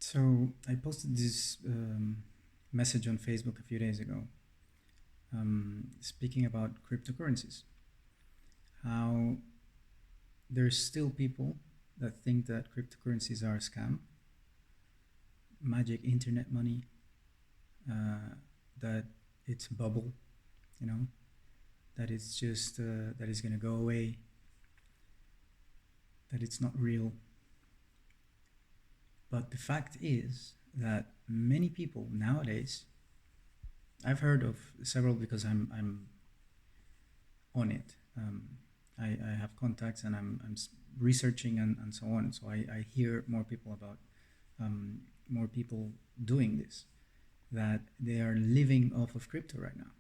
So I posted this message on Facebook a few days ago, speaking about cryptocurrencies. How there's still people that think that cryptocurrencies are a scam, magic internet money, that it's a bubble, you know, that it's just that it's gonna go away, that it's not real. But the fact is that many people nowadays, I've heard of several because I'm on it. I have contacts and I'm researching and so on. So I hear more people about more people doing this, that they are living off of crypto right now.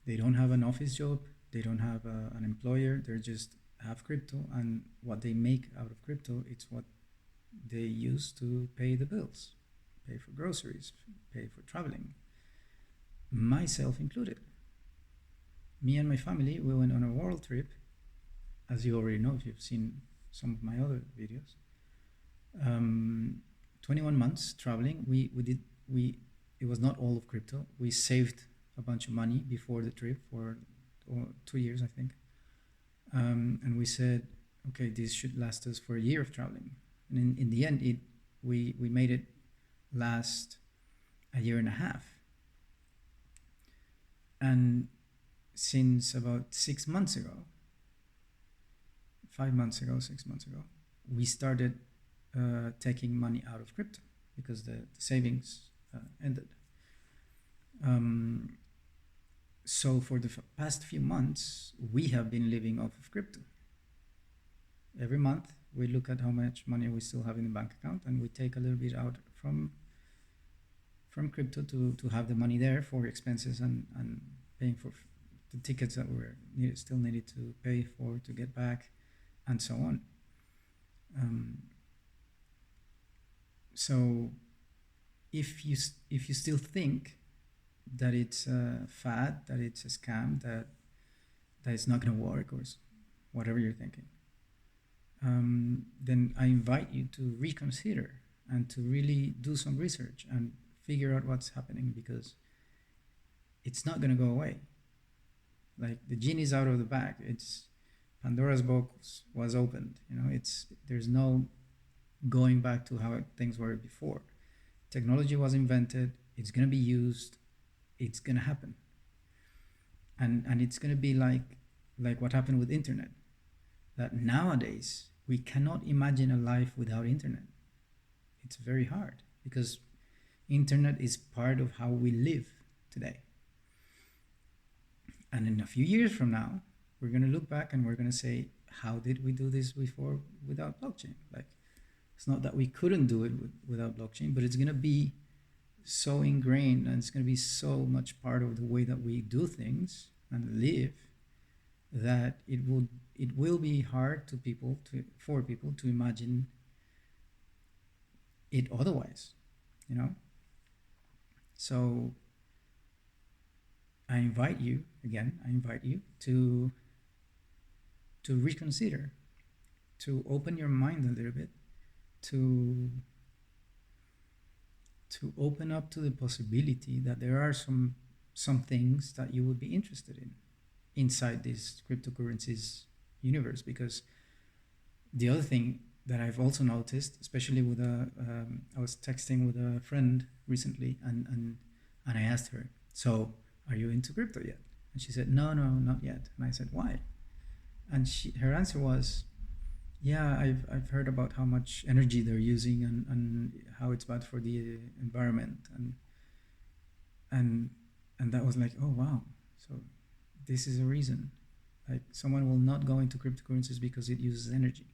They don't have an office job. They don't have an employer. They're just have crypto, and what they make out of crypto, it's what they use to pay the bills, pay for groceries, pay for traveling, myself included. Me and my family, we went on a world trip, as you already know if you've seen some of my other videos. 21 months traveling. We it was not all of crypto. We saved a bunch of money before the trip for 2 years, I think. And we said, okay, this should last us for a year of traveling. And in the end, we made it last a year and a half. And since about 6 months ago, 5 months ago, 6 months ago, we started taking money out of crypto because the savings ended. So for the past few months, we have been living off of crypto. Every month, we look at how much money we still have in the bank account, and we take a little bit out from crypto to have the money there for expenses and paying for the tickets that we still needed to pay for to get back, and so on. So if you still think that it's a fad, that it's a scam, that it's not going to work, or whatever you're thinking, then I invite you to reconsider and to really do some research and figure out what's happening, because it's not going to go away. Like, the genie's out of the bag. It's Pandora's box was opened. There's no going back to how things were before. Technology was invented. It's going to be used. It's going to happen. And it's going to be like what happened with internet, that nowadays we cannot imagine a life without internet. It's very hard because internet is part of how we live today. And in a few years from now, we're going to look back and we're going to say, how did we do this before without blockchain? Like, it's not that we couldn't do it without blockchain, but it's going to be so ingrained and it's going to be so much part of the way that we do things and live, that it will be hard for people to imagine it otherwise, So I invite you to reconsider, to open your mind a little bit, to open up to the possibility that there are some things that you would be interested in inside this cryptocurrencies universe. Because the other thing that I've also noticed, especially with I was texting with a friend recently, and I asked her, so are you into crypto yet? And she said, no, not yet. And I said, why? And her answer was, yeah, I've heard about how much energy they're using and how it's bad for the environment, and that was like, oh wow, so this is a reason. Like, someone will not go into cryptocurrencies because it uses energy.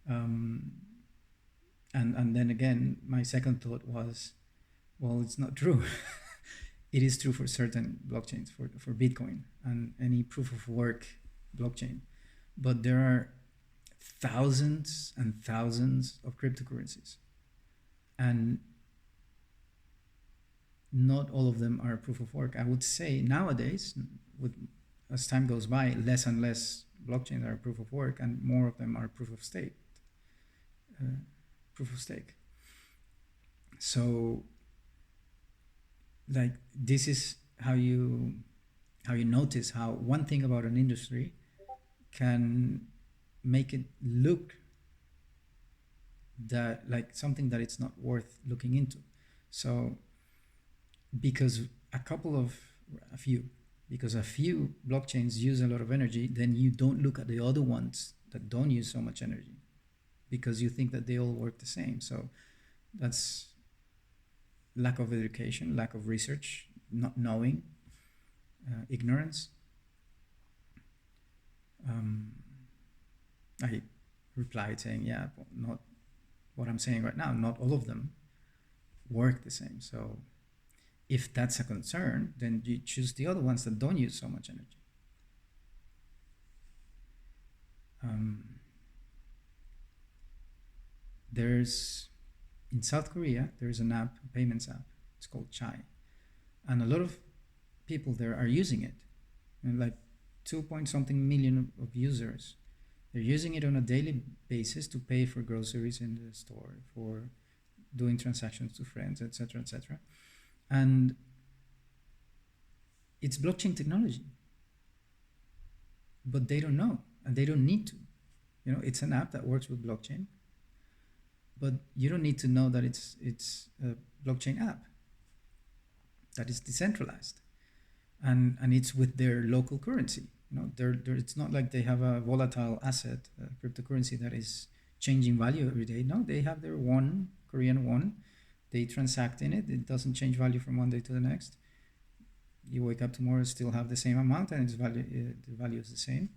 And then again, my second thought was, well, it's not true. It is true for certain blockchains, for Bitcoin and any proof of work blockchain, but there are thousands and thousands of cryptocurrencies, and not all of them are proof of work. I would say nowadays, as time goes by, less and less blockchains are proof of work, and more of them are proof of stake. proof of stake. So like this is how you notice how one thing about an industry can make it look that like something that it's not worth looking into. So because a few blockchains use a lot of energy, then you don't look at the other ones that don't use so much energy because you think that they all work the same. So that's lack of education, lack of research, not knowing, ignorance. I replied saying, yeah, not what I'm saying right now, not all of them work the same. So if that's a concern, then you choose the other ones that don't use so much energy. There's, in South Korea, there's an app, a payments app, it's called Chai. And a lot of people there are using it. And like 2 point something million of users. They're using it on a daily basis to pay for groceries in the store, for doing transactions to friends, etc., etc. And it's blockchain technology, but they don't know, and they don't need to. You know, it's an app that works with blockchain, but you don't need to know that it's a blockchain app that is decentralized, and it's with their local currency. You know, it's not like they have a volatile asset, cryptocurrency that is changing value every day. No, they have their won, Korean won. They transact in it. It doesn't change value from one day to the next. You wake up tomorrow, still have the same amount, and its value, the value is the same.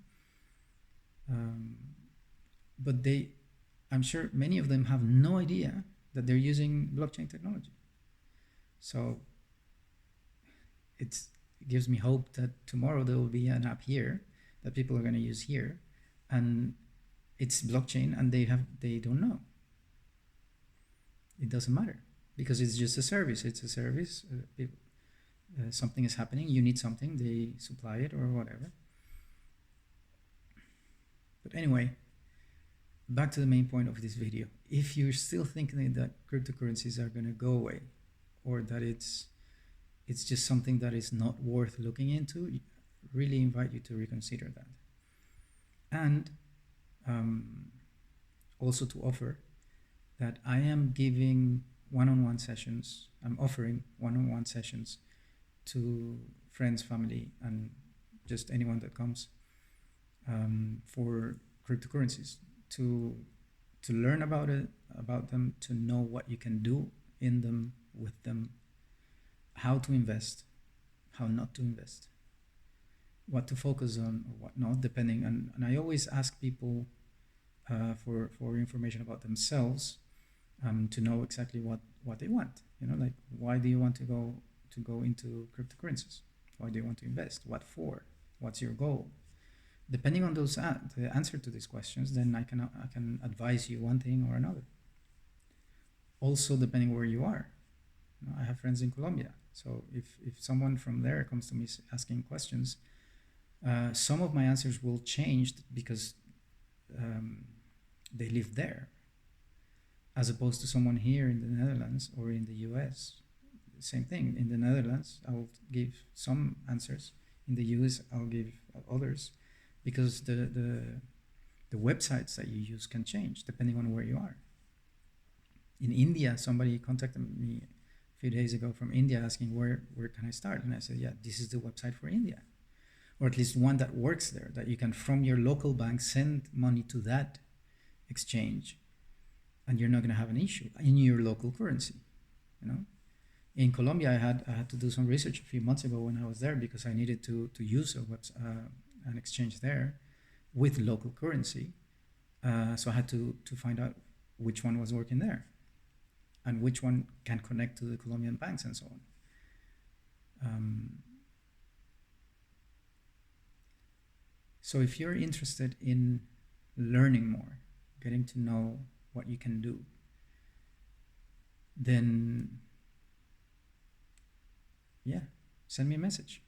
But I'm sure many of them have no idea that they're using blockchain technology. So it gives me hope that tomorrow there will be an app here that people are going to use here, and it's blockchain, and they don't know. It doesn't matter because it's just a service. It's a service. Something is happening. You need something. They supply it or whatever. But anyway, back to the main point of this video. If you're still thinking that cryptocurrencies are going to go away, or that it's just something that is not worth looking into, I really invite you to reconsider that. And also to offer that I am giving one-on-one sessions. I'm offering one-on-one sessions to friends, family, and just anyone that comes for cryptocurrencies to learn about them, to know what you can do in them, with them, how to invest, how not to invest, what to focus on or what not, depending. And I always ask people for information about themselves, to know exactly what they want. You know, like, why do you want to go into cryptocurrencies? Why do you want to invest? What for? What's your goal? Depending on those the answer to these questions, then I can advise you one thing or another. Also, depending where you are. You know, I have friends in Colombia, so if someone from there comes to me asking questions, some of my answers will change because they live there, as opposed to someone here in the Netherlands or in the US. Same thing. In the Netherlands, I'll give some answers. In the US, I'll give others, because the websites that you use can change depending on where you are. In India, somebody contacted me a few days ago from India asking where can I start, and I said, yeah, this is the website for India, or at least one that works there, that you can from your local bank send money to that exchange, and you're not going to have an issue in your local currency. You know, in Colombia, I had to do some research a few months ago when I was there, because I needed to use an exchange there with local currency. So I had to find out which one was working there and which one can connect to the Colombian banks and so on. So if you're interested in learning more, getting to know what you can do, then yeah, send me a message.